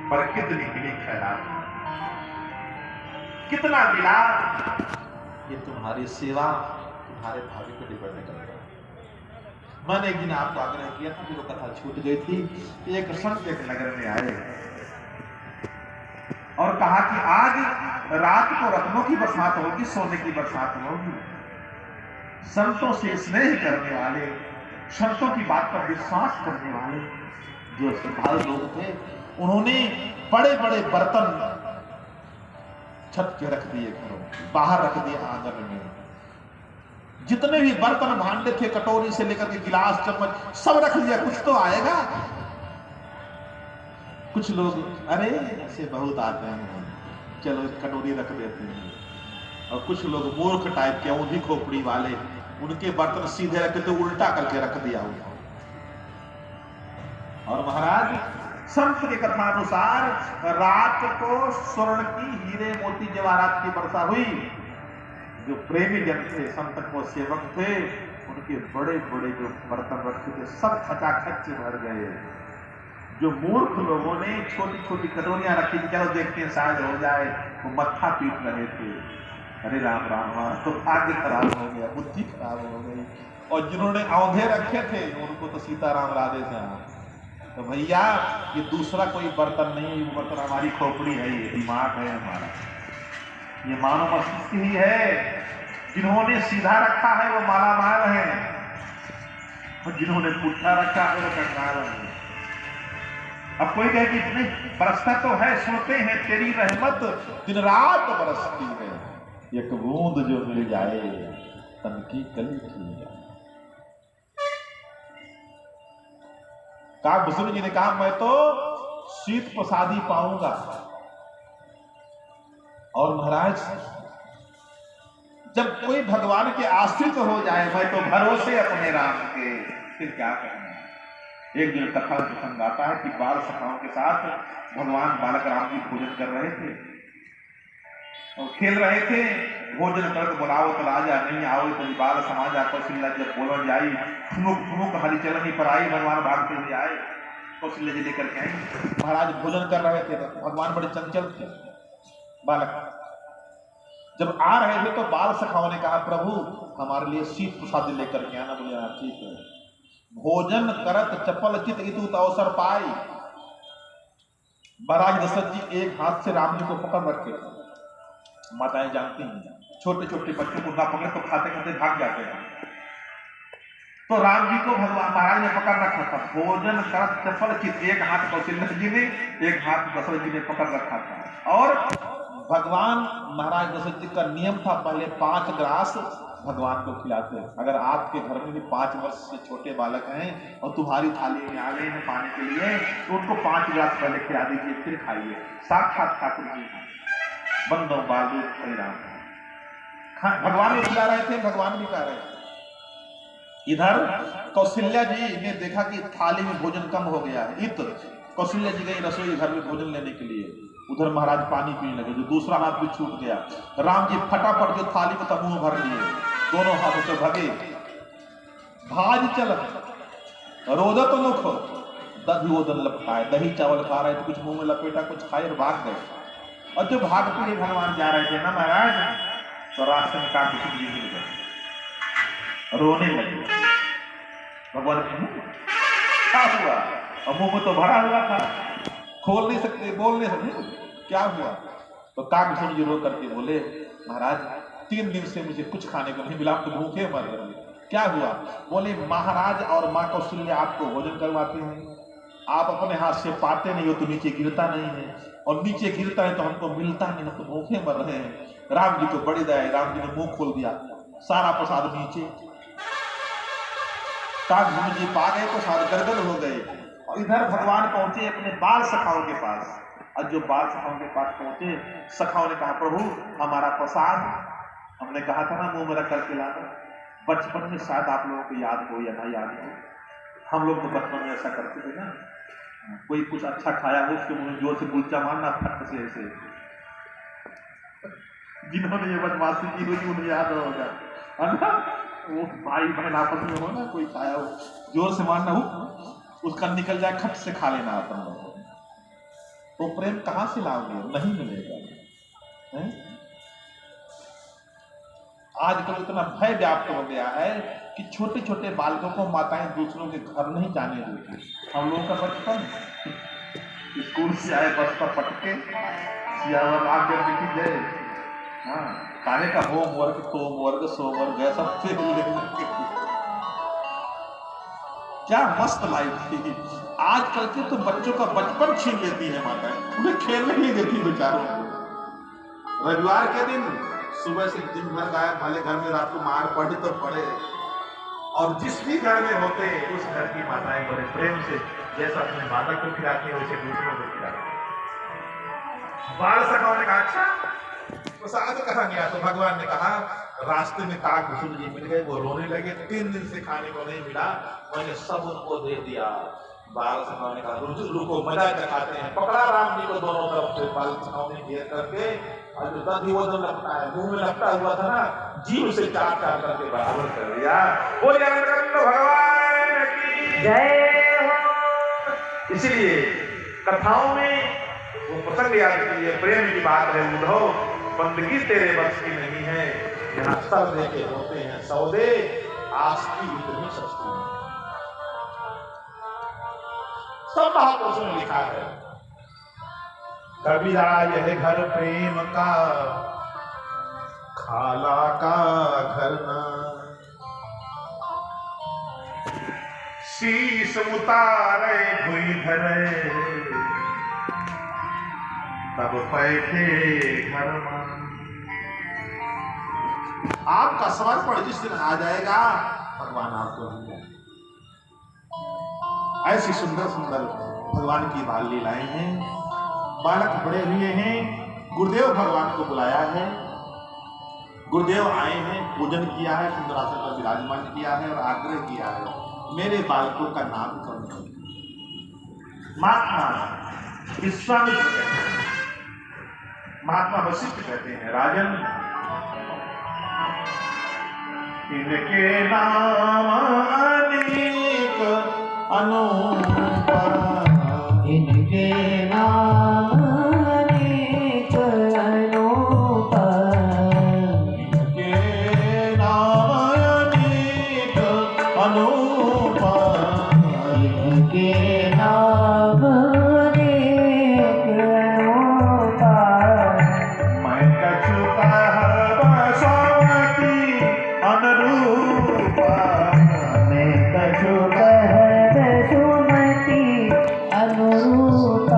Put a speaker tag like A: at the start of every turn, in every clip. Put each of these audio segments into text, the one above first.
A: पर कितनी मिली खैरात, कितना मिला, ये तुम्हारी सेवा तुम्हारे भाग्य पर डिपेंड करता है। मैंने एक दिन आपको आग्रह किया था, मेरी कथा छूट गई थी। एक संत एक नगर में आए और कहा कि आज रात को रत्नों की बरसात होगी, सोने की बरसात होगी। संतों से स्नेह करने वाले, संतों की बात पर विश्वास करने वाले जो श्रद्धालु लोग थे, उन्होंने बड़े बड़े बर्तन छत के रख दिए, घरों बाहर रख दिए, आंगन में जितने भी बर्तन भांडे थे, कटोरी से लेकर के गिलास चम्मच सब रख दिया, कुछ तो आएगा। कुछ लोग अरे ऐसे बहुत आते हैं, चलो एक कटोरी रख देते हैं। और कुछ लोग मूर्ख टाइप के, ऊंधी खोपड़ी वाले, उनके बर्तन सीधे रखे तो उल्टा करके रख दिया हुआ। और महाराज संत की कथा अनुसार रात को स्वर्ण की, हीरे मोती जवाहरात की वर्षा हुई। जो प्रेमी जन थे, संत को सेवक थे, उनके बड़े बड़े जो बर्तन रखे थे सब खचाखच से भर गए। जो मूर्ख लोगों ने छोटी छोटी कटोरियां रखी थी, चलो देखते हैं शायद हो जाए, वो मत्था पीट रहे थे। अरे राम राम, तो भाग्य खराब हो गया, बुद्धि खराब हो गई। और जिन्होंने औंधे रखे थे उनको तो सीताराम राधे से, तो भैया ये दूसरा कोई बर्तन नहीं है, ये बर्तन हमारी खोपड़ी है, ये दिमाग है हमारा, ये मानव मस्तिष्क ही है। जिन्होंने सीधा रखा है वो मालामाल है, और जिन्होंने पुट्ठा रखा है वो कंगाल है। अब कोई कहे कि नहीं बरसता तो है, सुनते हैं तेरी रहमत दिन रात बरसती है, एक बूंद जो मिल जाए तन की कली खिल जाए। काकभूषण जी ने कहा मैं तो शीत प्रसादी पाऊंगा। और महाराज जब कोई भगवान के आश्रित हो जाए, मैं तो भरोसे अपने राम के, फिर क्या कहना। एक दिन कथा प्रसंग आता है कि बाल सखाओं के साथ भगवान बालक राम जी भोजन कर रहे थे और खेल रहे थे। भोजन कर बुलाओ तो राजा नहीं आओ, तो बाल समाज आपको कौशल्या जब बोलन जाई, ठुमुक ठुमुक हरी चलनी पर आई, भगवान भागते हुए आए, कौशल्या जी लेकर के आई। महाराज भोजन कर रहे थे, भगवान बड़े चंचल थे। बालक जब आ रहे थे तो बाल सखाओं ने कहा प्रभु हमारे लिए शीत प्रसाद लेकर के आना। बोले हाँ ठीक है। भोजन करत चपल चित इतुत अवसर पाई। महाराज दशरथ जी एक हाथ से राम जी को पकड़ रखे, माताएं जानती हैं छोटे छोटे बच्चों को ना पकड़े तो खाते खाते भाग जाते हैं। तो राम जी को भगवान महाराज ने पकड़ रखा था। भोजन करत चपल चित, एक हाथ कौशल्या जी ने, एक हाथ दशरथ जी ने पकड़ रखा था। और भगवान महाराज दशरथ जी का नियम था पहले 5 ग्रास भगवान को खिलाते। अगर आपके घर में भी 5 वर्ष से छोटे बालक हैं और तुम्हारी थाली में आ गए हैं पाने के लिए, तो उनको 5 ग्रास पहले खिला दीजिए, फिर खाइए। साक्षात ठाकुर जी बंदो बालू राम भगवान को खिला रहे थे, भगवान भी खा रहे थे। इधर कौशल्या जी ने देखा कि थाली में भोजन कम हो गया है। कौशल्या जी गई रसोई घर में भोजन लेने के लिए, उधर महाराज पानी पीने लगे, जो दूसरा हाथ भी छूट गया। राम जी फटाफट जो थाली में मुंह भर लिए, दोनों हाथों से भगे। भाज चलत रोदत मुख दधी ओदन लपटाए, दही चावल खा रहे थे, कुछ मुंह में लपेटा, कुछ खाए और भाग गए। और जो भागते हुए भगवान जा रहे थे ना महाराज, तो रास्ते में काकभूषण जी मिल गए, रोने लगे। भगवान क्या हुआ? और मुंह में तो भरा हुआ था, खोल नहीं सकते, बोल नहीं सकते, क्या हुआ? तो काकभूषण जी रो करके बोले महाराज 3 दिन से मुझे कुछ खाने को नहीं मिला, आप तो भूखे मर गए। क्या हुआ? बोले महाराज और माँ कौशल्या आपको भोजन करवाते हैं, आप अपने हाथ से पाते नहीं हो तो नीचे गिरता नहीं है, और नीचे गिरता है तो हमको मिलता नहीं, हम तो भूखे मर रहे हैं। राम जी को बड़ी दया, राम जी ने मुंह खोल दिया, सारा प्रसाद नीचे। काकभूषण जी पा गए, प्रसाद गड़गड़ हो गए। और इधर भगवान पहुंचे अपने बाल सखाओं के पास। और जो बाल सखाओं के पास पहुंचे, सखाओं ने कहा प्रभु हमारा प्रसाद, हमने कहा था ना मुंह में रख करके लाना। बचपन में शायद आप लोगों को याद हो या ना याद हो, हम लोग तो बचपन में ऐसा करते थे ना, कोई कुछ अच्छा खाया हो उसके मुंह में जोर से गुलचा मारना, फट से ऐसे। जिन्होंने ये बदमाशी की हुई उन्हें याद होगा, है ना? वो भाई बहन आपस में हो ना, कोई खाया हो जोर से मारना हो, उसका निकल जाए, खट से खा लेना अपन लोगों। तो प्रेम कहां से लाओगे? नहीं मिलेगा। है? आजकल इतना भय व्याप्त हो गया है कि छोटे छोटे बालकों को माताएं दूसरों के घर नहीं जाने देती। हम लोगों का बचपन स्कूल से आए बस पर पटके सियावर आगे लिखी जाए, हाँ खाने का होमवर्क टोमवर्क सोमवर्क है सब क्या मस्त लाइफ थी। आजकल के तो बच्चों का बचपन छीन लेती है माताएं, उन्हें खेलने नहीं देती बेचारों को। रविवार के दिन सुबह से दिन भर गायब, भले घर में रात को मार पड़े तो पड़े, और जिस भी घर में होते उस घर की माताएं बड़े प्रेम से जैसा अपने माता को खिलाती है वैसे दूसरों को खिलाती है। बाल सखाओं ने कहा अच्छा तो साथ कहा गया, तो भगवान ने कहा रास्ते में काग भुसुन जी मिल गए, वो रोने लगे, 3 दिन से खाने को नहीं मिला, मैंने सब उनको दे दिया। बाल सखाओं ने कहा रुको मजा चखाते हैं, पकड़ा राम जी को दोनों तरफ से बाल सखाओं ने घेर करके, और जो दंत वो जो लगता है मुंह में लगता हुआ था ना, जीव से चाट चाट करके बराबर कर दिया। बोलिए भगवान की जय हो। इसलिए कथाओं में वो प्रसंग याद कीजिए, प्रेम की बात है उद्धव, बंदगी तेरे बस की नहीं है, यहाँ सब देखे होते हैं सौदे, आस की इतनी सस्ती है। सब महापुरुषों ने लिखा है, कबीरा यह घर प्रेम का, खाला का घर ना, शीश उतारे भुई धरे, तब पैठे घर में। आपका समर्पण जिस दिन आ जाएगा भगवान आपको मिलेगा। ऐसी सुंदर सुंदर भगवान की बाल लीलाएं हैं। बालक बड़े हुए हैं, गुरुदेव भगवान को बुलाया है, गुरुदेव आए हैं, पूजन किया है, सुंदरासन पर विराजमान किया है और आग्रह किया है मेरे बालकों का नामकरण करो। महात्मा विश्वामित्र कहते हैं, महात्मा वशिष्ठ कहते हैं, राजन इनके नाम अनेक अनूप,
B: इनके नाम अनेक अनूप,
A: इनके नाम अनेक अनूप,
B: इनके नाम अनेक अनूप।
A: मैं कछु कहब सोमति अनुरूप,
B: मैं कछु कहब सुमति अनुरूप।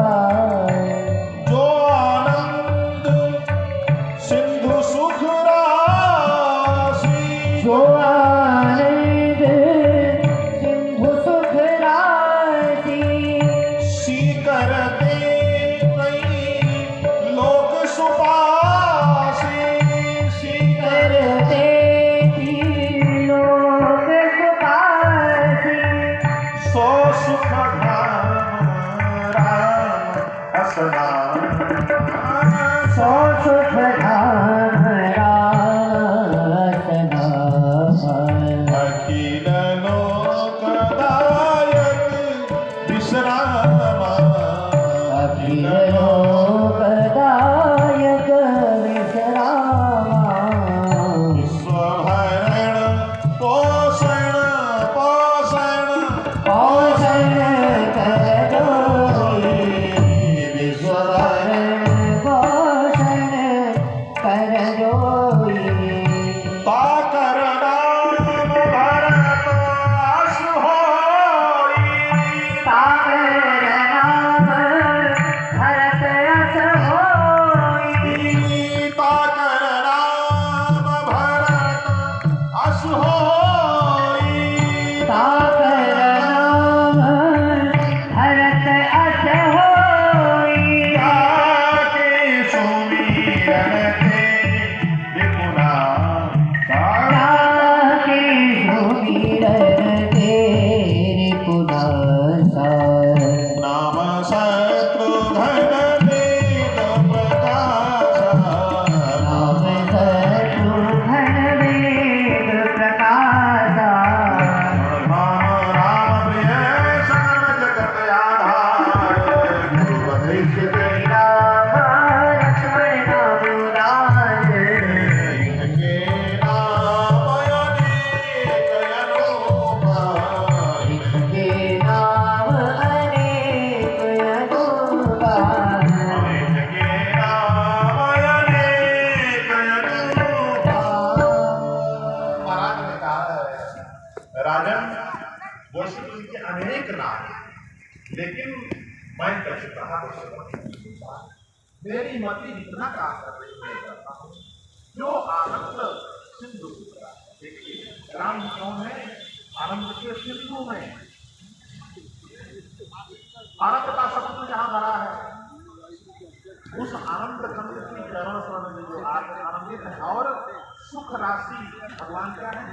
A: जो आनंद सिंधु सुख राशि,
B: जो आनंद सिंधु सुख राशि,
A: सीकर दे लोक सुपासी, सीकर
B: देती लोक सुपासी।
A: सो सुख धाम राम असनान,
B: सो सुख धाम रासना,
A: अखिल लोकदायक विश्रामा,
B: अखिल लोकदायक विश्रामा।
A: विश्वभरण पोषण पोषण
B: पोषण कर जोई, विश्वभरण पोषण कर जोई।
A: ताकर नाम भरत आशु होई,
B: ताकर नाम भरत यश होई,
A: ताकर नाम भरत आशु होई,
B: ताकर नाम भरत यश होई।
A: ताके सुमिरन ते विपुला सारा,
B: ताके सुमिरन तेरे पुनासा।
A: नाम शत्रुघ्न वेद प्रकाशा,
B: नाम शत्रुघ्न वेद प्रकाशा।
A: राम प्रिय सकल जगत आधार, गुरु वशिष्ठ के कृष्ण के अनेक नाम हैं, लेकिन मैं कह रहा हूं मेरी मति इतना काम कर रही मैं करता हूं जो आनंद सिंधु पुत्र। देखिए राम कौन है? आनंद के सिंधु में आनंद का समुद्र जहां भरा है, उस आनंद कंद की चरण शरण में जो आनंदित है। और सुख राशि भगवान क्या है?